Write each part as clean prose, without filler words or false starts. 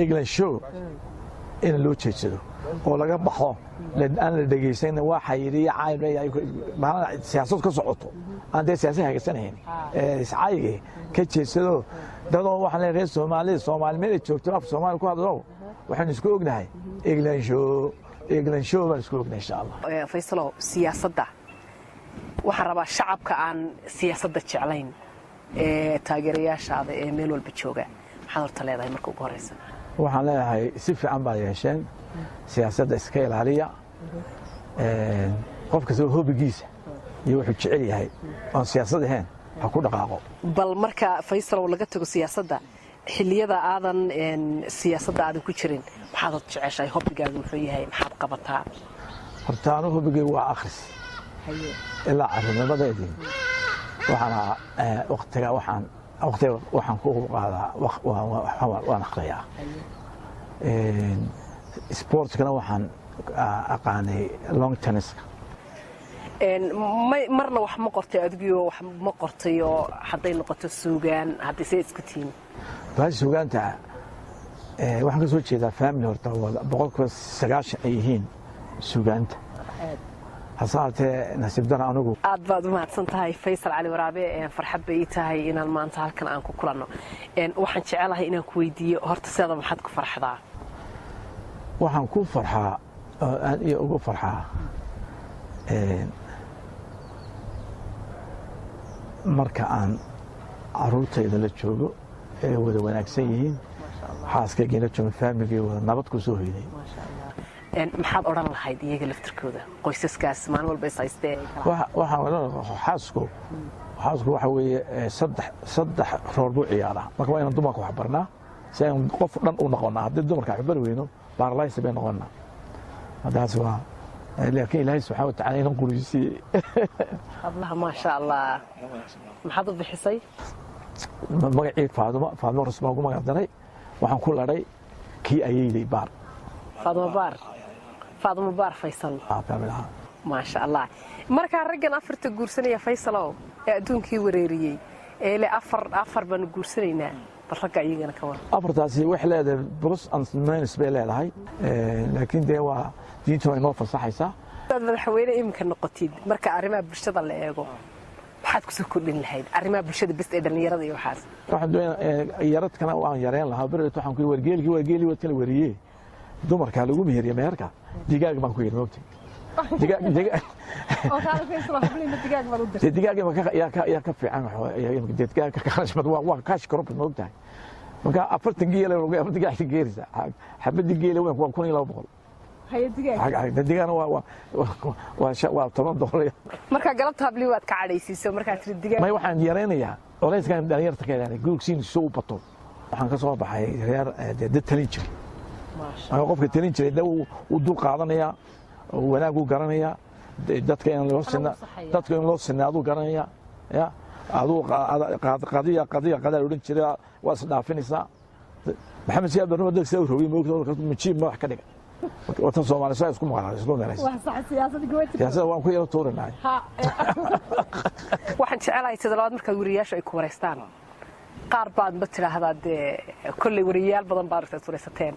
England show in loo jeedsado oo laga baxo aan la dhageysan waxa yiri caayay siyaasad ka socoto aan de siyaasad hageysanayn iscaayige ka jeedsado dadoo waxa la reer Soomaali meel joogto af Soomaali ku hadlo waxaan isku ognahay England show baan isku ognahay insha Allah Faysal siyaasadda waxaan rabaa shacabka aan siyaasadda jeclayn taageerayaashaada meel walba jooga maxaad horta leedahay marka ugu horeysa waxaan leeyahay si fiican baa yeesheen siyaasadda iska ilaaliya qofka soo hoobigiisa iyo wuxuu jecel yahay oo siyaasad ahayn ha ku dhaqaaqo bal marka Faysal laga tago siyaasadda xilliyada aadan siyaasadda aadan ku jirin maxaad jeceshahay hobbigaagu muxuu yahay maxaad qabataa horta anu hobbigaygu waa akhris ilaa carruurnimadeedii waqtiga waxaan ku qaadaa waan akhriyaa sportkana waxaan aqaanay long tenniska marna wax ma qortay adigu wax ma qortay oo haday noqoto suugaan haddii say isku tiin baa suugaanta waxaan ka soo jeedaa family horta boqolkiiba 90 ay yihiin suugaanta hasaatee nasiibdana anigu aad baad u mahadsan tahay Faysal Cali Waraabe farxad bay tahay inaan maanta halkan aan ku kulanno waxaan jecelahay inaan ku weydiiyo horta sida maxaad ku farxdaa waxaan ku farxaa aan iyo ugu farxaa marka aan caruurtayda la joogo ee wada wanaagsan yihiin xaaskayga la joogo family wada nabad ku soo hoyday maxaad oran lahayd iyaga laftirkooda qoysaskaas maalin walba is haystee waxaan oran xaasku waxa weeye saddex rool buu ciyaaraa marka waa inaan dumarka wax barnaa si aan qof dhan u noqonnaa haddii dumarka wax bar weyno baarlaysi bay noqonnaa hadaas waa laakiin ilaahay subxaana watacaala inaan quriysiiyey ablaha maasha allah maxaad u bixisay magacii faadmo rasmaa ugu magacdaray waxaan ku ladhay kii ayeeyday baar فاطمة بار فيصل ما شاء الله مركا رجل أفرت جورسنية فيصل دونكي وريري إلى أفر بن جورسنينا برجع يجينا كمان أفرتاسي وحلة بروس أنسمان سبيلة هاي لكن ده هو دينتو إنه فصحيصة هذا الحوينة يمكن نقطين مركا أريما بالشدة اللي يجو حد كسر كل الهيد أريما بالشدة بس إذا يرد يوحاس واحد يرد كنا وعن يرين لها برد توحن كل ورجيل وتل وريه dumarka lagu meeriyo meerka digaag baan ku yiri moogtay digaag oo kale Faysal xubniina digaag baan u dirtay digaag ma ka fiican digaag ka qarashmad waa kaash korop moogtay marka 40 geela lagu digaag geerisa xabad geela waa 1200 hay digaagna waa $10 marka galabta habli waad ka cadhaysiiso marka tiri digaag may waxaan yareenayaa oleyskan dhalinyarta ka yahay gurugsiin soo bato waxaan ka soo baxay reer dad talin jiray qofka talin jiray uu dul qaadanaya wanaag uu garanaya dadka in loo sinaado garanaya ya aduu qadiya oran jiray waa isdhaafinaysaa maxamed siyaad barno dadka soo rogay moogto majiib ma wax ka dhiga wata Soomaaliya isku meelays wax sax siyaasadda goobta siyaasadda waan ku yara tooranay waxaan jecelahay sidalaad marka wariyaasha ay ku wareystaan qaar baad ma tiraahdaa kulli wariyaal badan baad furaysateen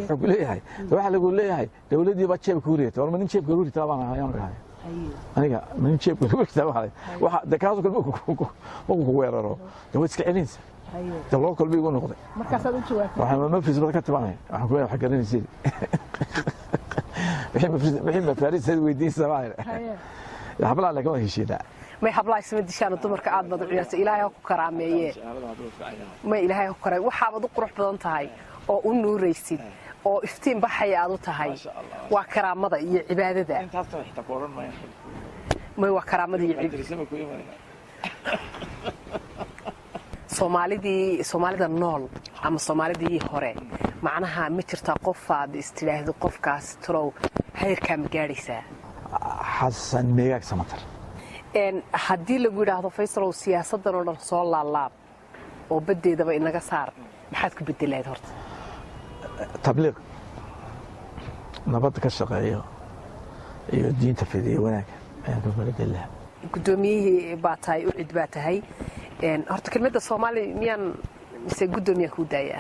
wuxuu leeyahay waxa lagu leeyahay dawladii baa jeebka uriyay war manin jeebka uriyay tabaan ayaan rahay aniga manin jeebka uriyay tabaan waxa dakaaso kalba ku weeraro dawlad iska celinaysa dawlad kalba igu noqday markaas aad u jawaabtay waxaan ma fiis ka tabanay waxaan ku leeyahay wax garanaysid wixii ma fariisay weydiin sabaayay habla la kama heshiida ما يحبلا يسمى دشان الدمر كعاد بدو عيارته إلهي هو كرامية ما إلهي هو كرامية وحاب قروح بدن تهاي أو النور ريسيد أو افتين بحي عادو تهاي وكرامة ذا عبادة ذا ما هو كرامة ذا Soomaalida nool ama Soomaalidii hore macnaha ma jirta qof aad istilaahdo qofkaas torow heerka ma gaaraysaa Xasan Meegaag Samatar haddii lagu yiraahdo Faysal siyaasaddan oo dhan soo laalaab oo badeedaba inaga saar maxaad ku bedelayd horta tabliiq nabad ka shaqeeyo iyo diinta fidiyo wanaag ayaan ku bedelahay gudoomiyihii baa tahay u cid baa tahay horta kelmadda Soomaali mise guddoomiyaa kuu daaya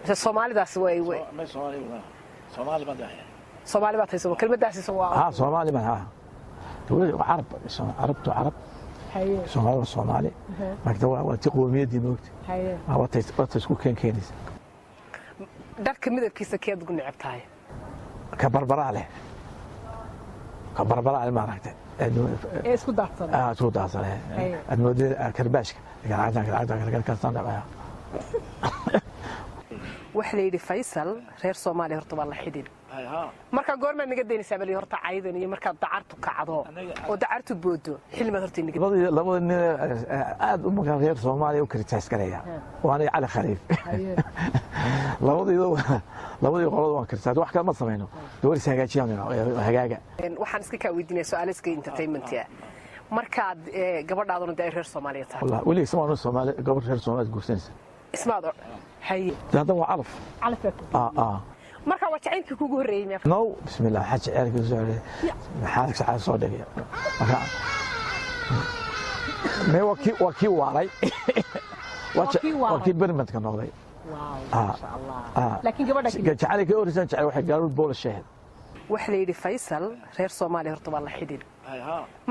mise soomaalidaas soomaali baad hayso kelmadaasiisa waa soomaali ma carabtu carab Soomaali Soomaali marka waa tii qoomiyadii moogta waa isku keenaysa dharka midabkiisa keed ugu neceb tahay ka barbaraale ma aragtay isku daadsan isku daadsan admoodee karbaashka kastaan dhacaya waxa la yidhi Faysal reer Soomaali horta waa la xidhin marka goorma naga deynaysaa bali horta caydan iyo marka dacartu kacdo oo dacartu boodo xilmad horta naga labada nin aad u magan reer Soomaali u kritaas galaya waana cali khaliif labadii qolada waan kritaas wax kale ma sameeyno dawlad hagaajiyaan hagaaga waxaan iska ka weydiinay su'aal iska entertainment markaad gabadhaaduna reer Soomaaliya tahay wallahi wali Soomaali gabadh reer Soomaali guursanaysa ismaad haye هذا هو عرف marka waa jacaylkii kugu horeeyay no bismillah xaj ceelkii soo dhigay maxaa sax soo dhigay marka me waki waaray waki barmad ka noqday waaw ma sha Allah laakiin gabadha jacaylkii orisan jacayl waxa gaarud bool shaahid waxa la yidhi Faysal reer Soomaali horta waa la xidhin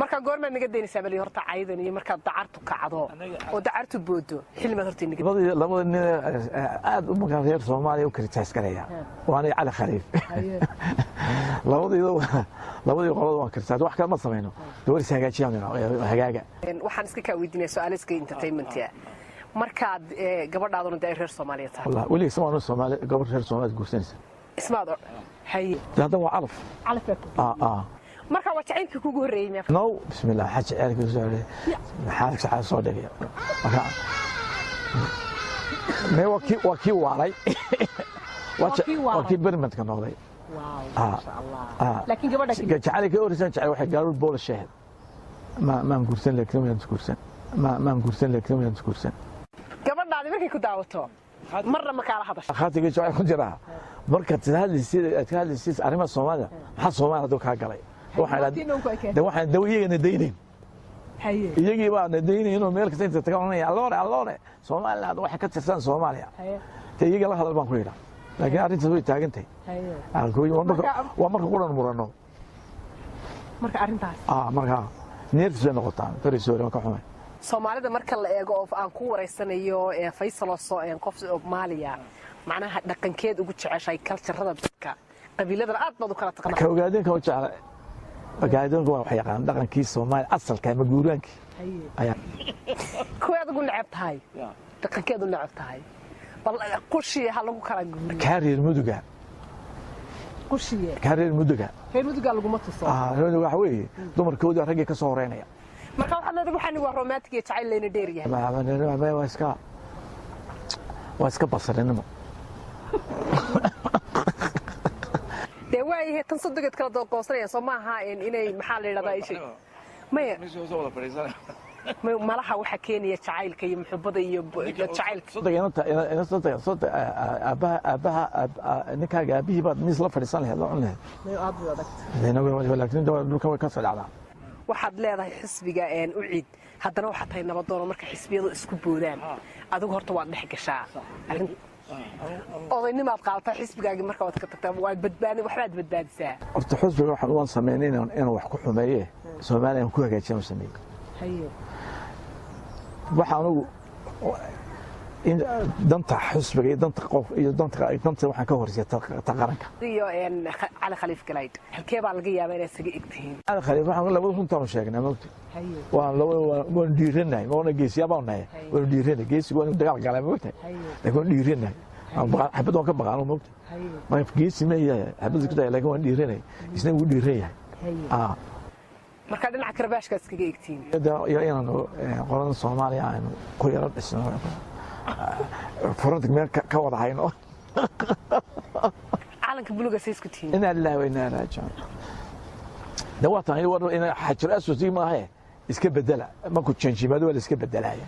marka goorma naga deynaysaa bali horta caydan iyo marka dacartu kacdo oo dacartu boodo xilmad horta naga labada nin aad u magan reer Soomaali u kritaas galaya waana cali khaliif labadii qolada waan kritaas wax kale ma sameeyno dawlad hagaajiyaan hagaaga waxaan iska ka weydiinay su'aal iska entertainment markaad gabadhaaduna reer Soomaaliya tahay wallahi wali Soomaali gabadh reer Soomaali guursanaysa ismaad haye هذا هو عرف marka waa jacaylkii kugu horeeyay no bismillah xaj ceelkii soo dhigay maxaa sax soo dhigay marka me waki waaray waki barmad ka noqday waaw ma sha Allah laakiin gabadha jacaylkii orisan jacayl waxa gaarud bool shaahid ma guursan laakiin gabadhaadi markay ku daawato marna ma kala hadasho khatiga jacayl ku jira marka hadlaysid arrimaha Soomaalida maxaa Soomaalida ka galay waxaan dawiyayna deynin iyagii baa deynay inuu meel kasta inta taganaya alloore Soomaaliland waxa ka tirsan Soomaaliya iyaga la hadal baan ku yiraahdaa laakiin arrintaas way taagantay waa marka quran murano marka arrintaas marka neertiisa noqotaan fariisoore ka xumay Soomaalida marka la eego oo aan ku wareysanayo Faysal oo qof Soomaaliya macnaha dhaqankeed ugu jeceshay culture-rada dadka qabiilada aad baad u kala taqaan ka ogaadeen ka jecel ogaadeen waa wax yaqaan dhaqankii Soomaali asalka ama guuraankii ayaa kuwaad ugu neceb tahay dhaqankeed u neceb tahay bal qushiye ha lagu kala guuriyo kaarir muduga qushiye kaarir muduga lagu ma tuso waxa weeye dumarkooda ragga ka soo horeynaya marka waxa la dhahay waa romantic iyo jacayl leena dheer yahay waa iska basarinimo waayahay tan saddeed kala doqoonsanaya Soomaha inay maxaa la yiraahdaa ishay malaha waxa keenaya jacaylka iyo muxubada iyo jacaylka aabaha ninkaaga aabihii baad mis la fadhiisan lahayd la laakiin dhulka way ka socdaan waxaad leedahay xisbiga u ciid haddana waxaad tahay nabadoon marka xisbiyadu isku boodaan adigu horta waad dhex gashaa odaynimaad qaadataa xisbigaagii marka waad ka tagtaa waad badbaadisaa horta xisbiga waxaan uwan sameynay inaan wax ku xumeeye Soomaaliya aan ku hagaajiyaan sameeyay waxaan ugu danta xisbiga danta qof iyo danta waxaan ka horjeedaa qaranka iyo cali khaliif galayd halkee baa laga yaabaa inaad isaga egtihiin cali khaliif waxaan labada runtaan sheegnaa moogta waan dhiiranay waan geesiyaabanahay waan dhiiranay geesigu waan dagaal galay moogta laakiin waan dhiiranay xabad waan ka baqaan moogta ma geesi ma yahay xabad ku tahay laakiin waan dhiiranay isna wuu dhiiran yahay marka dhinaca karbaashka iskaga egtiin iyo inaan qoran Soomaaliya aan ku yara dhisno فرنتك مير كوضع هاينو عالنك بلوغا سيسكو تين إنا لله وإنا راجعون دواتنا هي ورد إنا حجر أسو زي ما هي iska bedela ma ku change maado wala iska bedelaya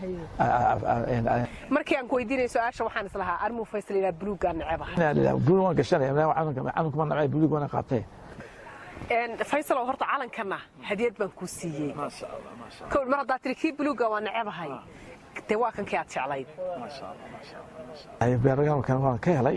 markii aan ku weydiinay su'aasha waxaan islahaa armu Faysal ila buluuga nacabaha ila buluuga gashanay waxaan kuma nacay buluuga wana qaatay Faysal horta calankana hadiyad baan ku siiyay ma sha Allah kool mar hada tirkii buluuga waa nacabahay dee waa kankii aad jeclayd beergalkan waan ka helay